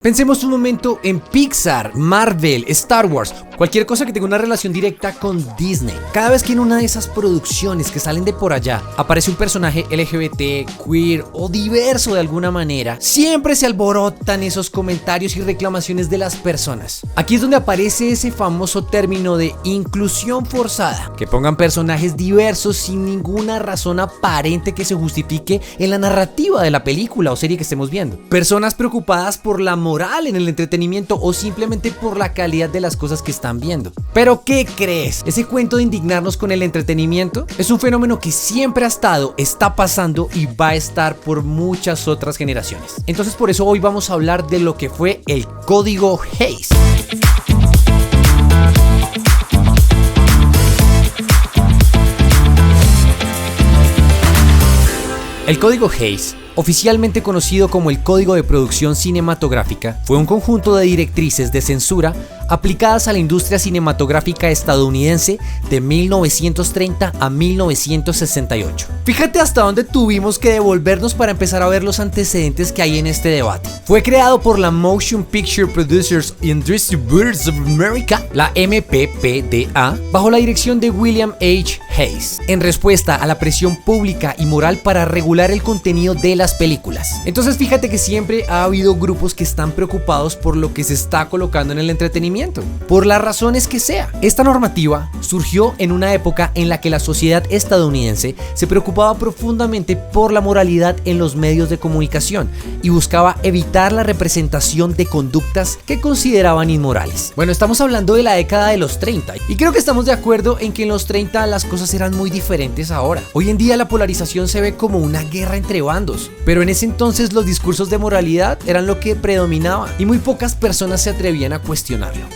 Pensemos un momento en Pixar, Marvel, Star Wars, cualquier cosa que tenga una relación directa con Disney. Cada vez que en una de esas producciones que salen de por allá aparece un personaje LGBT, queer o diverso de alguna manera, siempre se alborotan esos comentarios y reclamaciones de las personas. Aquí es donde aparece ese famoso término de inclusión forzada, que pongan personajes diversos sin ninguna razón aparente que se justifique en la narrativa de la película o serie que estemos viendo. Personas preocupadas por la moral en el entretenimiento o simplemente por la calidad de las cosas que están viendo. ¿Pero qué crees? Ese cuento de indignarnos con el entretenimiento es un fenómeno que siempre ha estado, está pasando y va a estar por muchas otras generaciones. Entonces por eso hoy vamos a hablar de lo que fue el Código Hays. El Código Hays, oficialmente conocido como el Código de Producción Cinematográfica, fue un conjunto de directrices de censura aplicadas a la industria cinematográfica estadounidense de 1930 a 1968. Fíjate hasta dónde tuvimos que devolvernos para empezar a ver los antecedentes que hay en este debate. Fue creado por la Motion Picture Producers and Distributors of America, la MPPDA, bajo la dirección de William H. Hays, en respuesta a la presión pública y moral para regular el contenido de las películas. Entonces fíjate que siempre ha habido grupos que están preocupados por lo que se está colocando en el entretenimiento, por las razones que sea. Esta normativa surgió en una época en la que la sociedad estadounidense se preocupaba profundamente por la moralidad en los medios de comunicación y buscaba evitar la representación de conductas que consideraban inmorales. Bueno, estamos hablando de la década de los 30 y creo que estamos de acuerdo en que en los 30 las cosas eran muy diferentes ahora. Hoy en día la polarización se ve como una guerra entre bandos, pero en ese entonces los discursos de moralidad eran lo que predominaba y muy pocas personas se atrevían a cuestionarlo.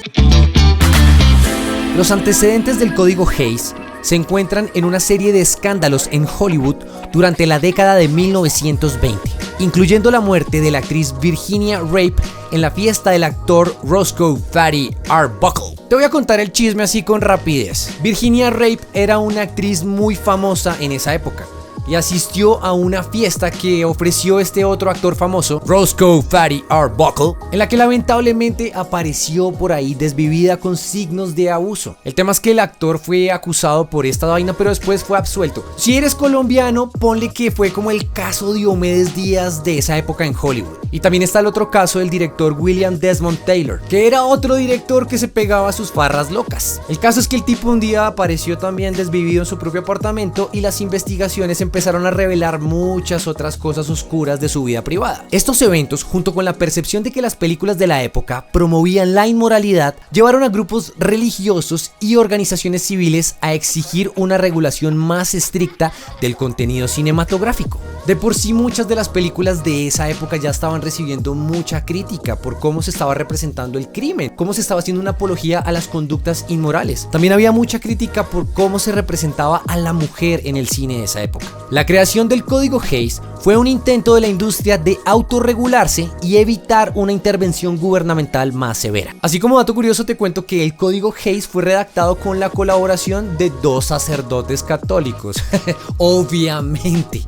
Los antecedentes del Código Hays se encuentran en una serie de escándalos en Hollywood durante la década de 1920, incluyendo la muerte de la actriz Virginia Rape en la fiesta del actor Roscoe Fatty Arbuckle. Te voy a contar el chisme así con rapidez. Virginia Rape era una actriz muy famosa en esa época y asistió a una fiesta que ofreció este otro actor famoso, Roscoe Fatty Arbuckle, en la que lamentablemente apareció por ahí desvivida con signos de abuso. El tema es que el actor fue acusado por esta vaina, pero después fue absuelto. Si eres colombiano, ponle que fue como el caso Diomedes Díaz de esa época en Hollywood. Y también está el otro caso del director William Desmond Taylor, que era otro director que se pegaba a sus farras locas. El caso es que el tipo un día apareció también desvivido en su propio apartamento y las investigaciones empezaron a revelar muchas otras cosas oscuras de su vida privada. Estos eventos, junto con la percepción de que las películas de la época promovían la inmoralidad, llevaron a grupos religiosos y organizaciones civiles a exigir una regulación más estricta del contenido cinematográfico. De por sí, muchas de las películas de esa época ya estaban recibiendo mucha crítica por cómo se estaba representando el crimen, cómo se estaba haciendo una apología a las conductas inmorales. También había mucha crítica por cómo se representaba a la mujer en el cine de esa época. La creación del Código Hays fue un intento de la industria de autorregularse y evitar una intervención gubernamental más severa. Así como dato curioso te cuento que el Código Hays fue redactado con la colaboración de 2 sacerdotes católicos. Obviamente.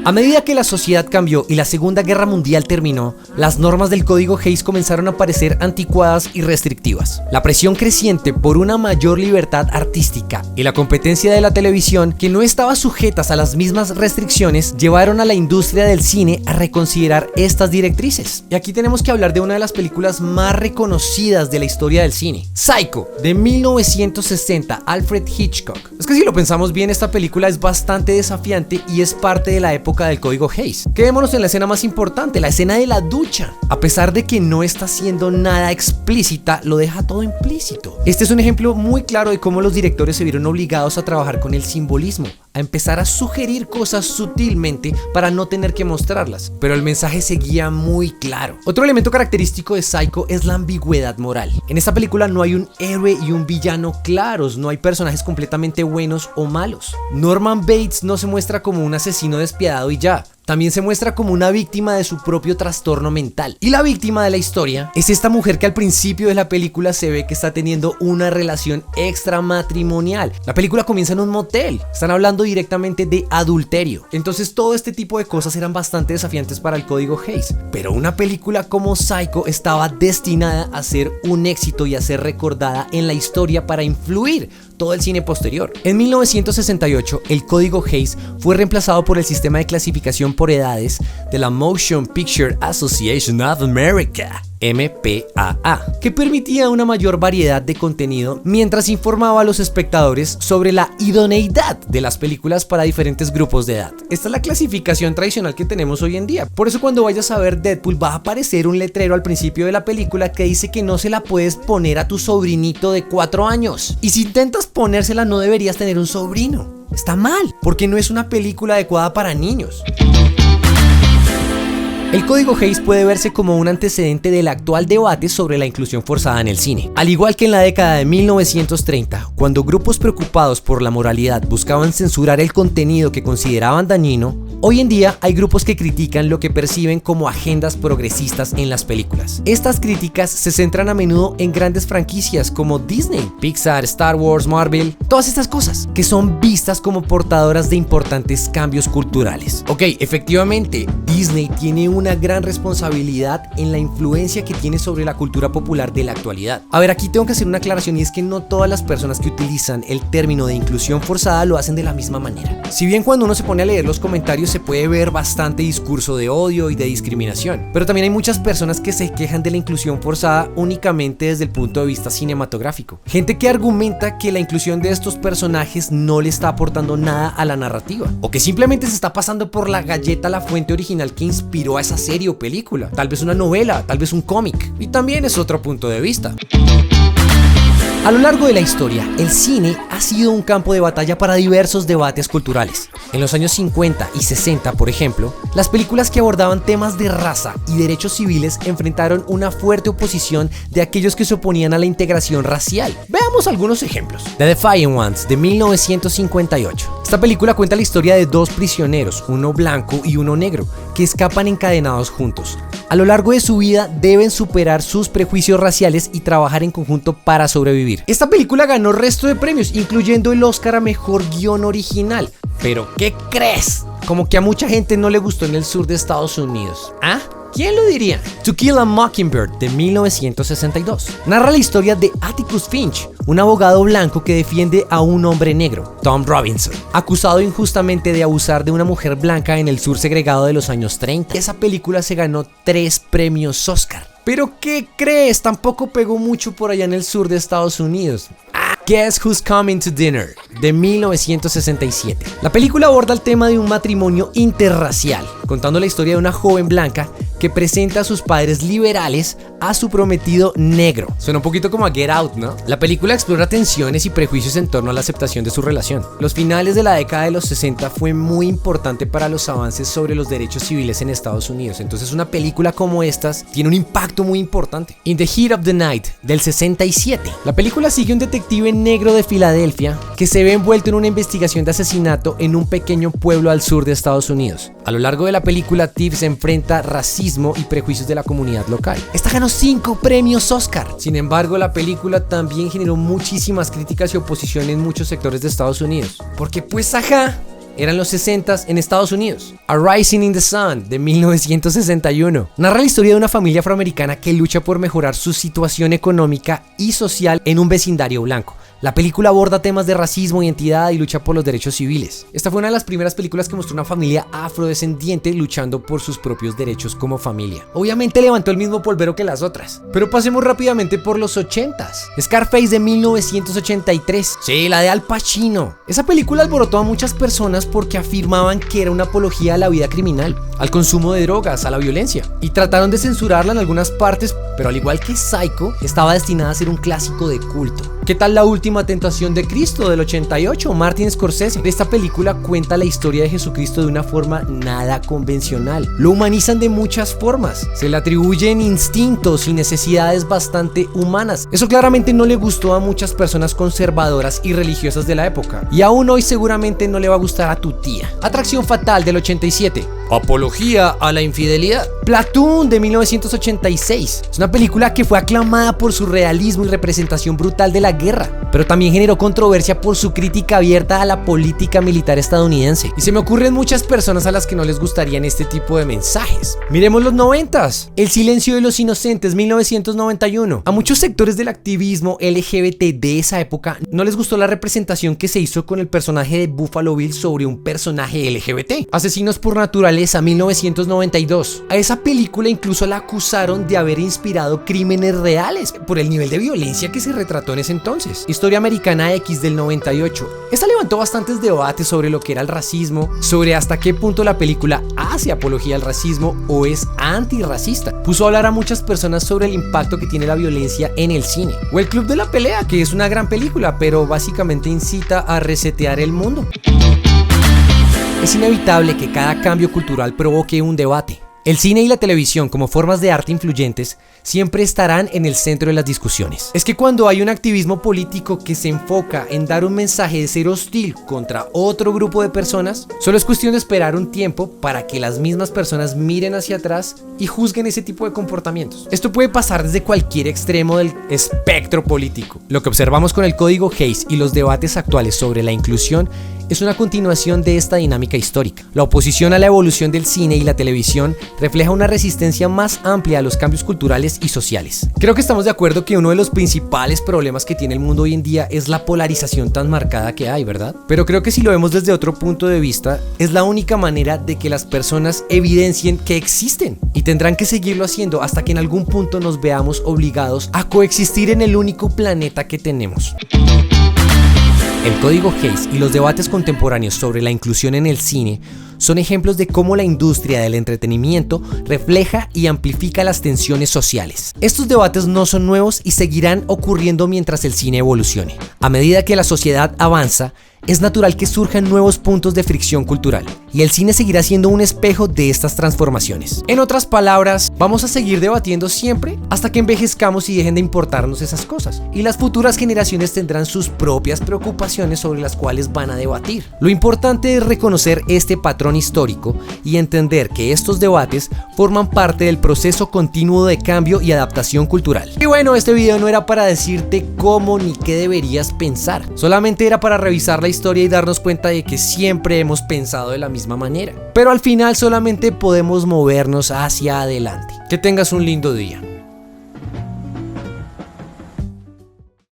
A medida que la sociedad cambió y la Segunda Guerra Mundial terminó, las normas del Código Hays comenzaron a parecer anticuadas y restrictivas. La presión creciente por una mayor libertad artística y la competencia de la televisión, que no estaba sujetas a las mismas restricciones, llevaron a la industria del cine a reconsiderar estas directrices. Y aquí tenemos que hablar de una de las películas más reconocidas de la historia del cine, Psycho, de 1960, Alfred Hitchcock. Es que si lo pensamos bien, esta película es bastante desafiante y es parte de la época del Código Hays. Quedémonos en la escena más importante, la escena de la ducha. A pesar de que no está haciendo nada explícita, lo deja todo implícito. Este es un ejemplo muy claro de cómo los directores se vieron obligados a trabajar con el simbolismo, a empezar a sugerir cosas sutilmente para no tener que mostrarlas, pero el mensaje seguía muy claro. Otro elemento característico de Psycho es la ambigüedad moral. En esta película no hay un héroe y un villano claros, no hay personajes completamente buenos o malos. Norman Bates no se muestra como un asesino despiadado y ya. también se muestra como una víctima de su propio trastorno mental. Y la víctima de la historia es esta mujer que al principio de la película se ve que está teniendo una relación extramatrimonial. La película comienza en un motel, están hablando directamente de adulterio. Entonces todo este tipo de cosas eran bastante desafiantes para el código Hays. Pero una película como Psycho estaba destinada a ser un éxito y a ser recordada en la historia para influir todo el cine posterior. En 1968, el código Hays fue reemplazado por el sistema de clasificación por edades de la Motion Picture Association of America, MPAA, que permitía una mayor variedad de contenido mientras informaba a los espectadores sobre la idoneidad de las películas para diferentes grupos de edad. Esta es la clasificación tradicional que tenemos hoy en día. Por eso cuando vayas a ver Deadpool va a aparecer un letrero al principio de la película que dice que no se la puedes poner a tu sobrinito de 4 años. Y si intentas ponérsela no deberías tener un sobrino. Está mal, porque no es una película adecuada para niños. El código Hays puede verse como un antecedente del actual debate sobre la inclusión forzada en el cine. Al igual que en la década de 1930, cuando grupos preocupados por la moralidad buscaban censurar el contenido que consideraban dañino, hoy en día hay grupos que critican lo que perciben como agendas progresistas en las películas. Estas críticas se centran a menudo en grandes franquicias como Disney, Pixar, Star Wars, Marvel, todas estas cosas que son vistas como portadoras de importantes cambios culturales. Ok, efectivamente, Disney tiene una gran responsabilidad en la influencia que tiene sobre la cultura popular de la actualidad. A ver, aquí tengo que hacer una aclaración y es que no todas las personas que utilizan el término de inclusión forzada lo hacen de la misma manera. Si bien cuando uno se pone a leer los comentarios se puede ver bastante discurso de odio y de discriminación, pero también hay muchas personas que se quejan de la inclusión forzada únicamente desde el punto de vista cinematográfico. Gente que argumenta que la inclusión de estos personajes no le está aportando nada a la narrativa, o que simplemente se está pasando por la galleta la fuente original que inspiró a esa serie o película, tal vez una novela, tal vez un cómic, y también es otro punto de vista. A lo largo de la historia, el cine ha sido un campo de batalla para diversos debates culturales. En los años 50 y 60, por ejemplo, las películas que abordaban temas de raza y derechos civiles enfrentaron una fuerte oposición de aquellos que se oponían a la integración racial. Veamos algunos ejemplos. The Defiant Ones, de 1958. Esta película cuenta la historia de dos prisioneros, uno blanco y uno negro, que escapan encadenados juntos. A lo largo de su vida deben superar sus prejuicios raciales y trabajar en conjunto para sobrevivir. Esta película ganó resto de premios, incluyendo el Oscar a Mejor Guión Original. ¿Pero qué crees? Como que a mucha gente no le gustó en el sur de Estados Unidos. ¿Ah? ¿Quién lo diría? To Kill a Mockingbird, de 1962. Narra la historia de Atticus Finch, un abogado blanco que defiende a un hombre negro, Tom Robinson, acusado injustamente de abusar de una mujer blanca en el sur segregado de los años 30. Esa película se ganó 3 premios Oscar. ¿Pero qué crees? Tampoco pegó mucho por allá en el sur de Estados Unidos. Guess Who's Coming to Dinner, de 1967. La película aborda el tema de un matrimonio interracial, contando la historia de una joven blanca que presenta a sus padres liberales a su prometido negro. Suena un poquito como a Get Out, ¿no? La película explora tensiones y prejuicios en torno a la aceptación de su relación. Los finales de la década de los 60 fue muy importante para los avances sobre los derechos civiles en Estados Unidos. Entonces una película como estas tiene un impacto muy importante. In the Heat of the Night, del 67. La película sigue un detective negro de Filadelfia que se ve envuelto en una investigación de asesinato en un pequeño pueblo al sur de Estados Unidos. A lo largo de la película, Tiff se enfrenta racismo y prejuicios de la comunidad local. Esta ganó 5 premios Oscar. Sin embargo, la película también generó muchísimas críticas y oposición en muchos sectores de Estados Unidos. Porque pues ajá, eran los 60s en Estados Unidos. A Rising in the Sun, de 1961. Narra la historia de una familia afroamericana que lucha por mejorar su situación económica y social en un vecindario blanco. La película aborda temas de racismo, identidad y lucha por los derechos civiles. Esta fue una de las primeras películas que mostró una familia afrodescendiente luchando por sus propios derechos como familia. Obviamente levantó el mismo polvero que las otras. Pero pasemos rápidamente por los 80s. Scarface, de 1983. Sí, la de Al Pacino. Esa película alborotó a muchas personas porque afirmaban que era una apología a la vida criminal, al consumo de drogas, a la violencia. Y trataron de censurarla en algunas partes, pero al igual que Psycho, estaba destinada a ser un clásico de culto. qué tal La Última Tentación de Cristo del 88, Martin Scorsese? Esta película cuenta la historia de Jesucristo de una forma nada convencional. Lo humanizan de muchas formas, se le atribuyen instintos y necesidades bastante humanas. Eso claramente no le gustó a muchas personas conservadoras y religiosas de la época, y aún hoy seguramente no le va a gustar a tu tía. Atracción Fatal del 87, apología a la infidelidad. Platoon de 1986, es una película que fue aclamada por su realismo y representación brutal de la guerra, pero también generó controversia por su crítica abierta a la política militar estadounidense. Y se me ocurren muchas personas a las que no les gustarían este tipo de mensajes. Miremos los 90s. El silencio de los inocentes, 1991. A muchos sectores del activismo LGBT de esa época no les gustó la representación que se hizo con el personaje de Buffalo Bill sobre un personaje LGBT. Asesinos por Naturaleza, 1992. A esa película incluso la acusaron de haber inspirado crímenes reales por el nivel de violencia que se retrató en ese entonces. Historia Americana X del 98. Esta levantó bastantes debates sobre lo que era el racismo, sobre hasta qué punto la película hace apología al racismo o es antirracista. Puso a hablar a muchas personas sobre el impacto que tiene la violencia en el cine. O El Club de la Pelea, que es una gran película, pero básicamente incita a resetear el mundo. Es inevitable que cada cambio cultural provoque un debate. El cine y la televisión, como formas de arte influyentes, siempre estarán en el centro de las discusiones. Es que cuando hay un activismo político que se enfoca en dar un mensaje de ser hostil contra otro grupo de personas, solo es cuestión de esperar un tiempo para que las mismas personas miren hacia atrás y juzguen ese tipo de comportamientos. Esto puede pasar desde cualquier extremo del espectro político. Lo que observamos con el Código Hays y los debates actuales sobre la inclusión es una continuación de esta dinámica histórica. La oposición a la evolución del cine y la televisión refleja una resistencia más amplia a los cambios culturales y sociales. Creo que estamos de acuerdo que uno de los principales problemas que tiene el mundo hoy en día es la polarización tan marcada que hay, ¿verdad? Pero creo que si lo vemos desde otro punto de vista, es la única manera de que las personas evidencien que existen, y tendrán que seguirlo haciendo hasta que en algún punto nos veamos obligados a coexistir en el único planeta que tenemos. El Código Hays y los debates contemporáneos sobre la inclusión en el cine son ejemplos de cómo la industria del entretenimiento refleja y amplifica las tensiones sociales. Estos debates no son nuevos y seguirán ocurriendo mientras el cine evolucione. A medida que la sociedad avanza, es natural que surjan nuevos puntos de fricción cultural, y el cine seguirá siendo un espejo de estas transformaciones. En otras palabras, vamos a seguir debatiendo siempre hasta que envejezcamos y dejen de importarnos esas cosas, y las futuras generaciones tendrán sus propias preocupaciones sobre las cuales van a debatir. Lo importante es reconocer este patrón histórico y entender que estos debates forman parte del proceso continuo de cambio y adaptación cultural. Y bueno, este video no era para decirte cómo ni qué deberías pensar, solamente era para revisar la historia y darnos cuenta de que siempre hemos pensado de la misma manera, pero al final solamente podemos movernos hacia adelante. Que tengas un lindo día.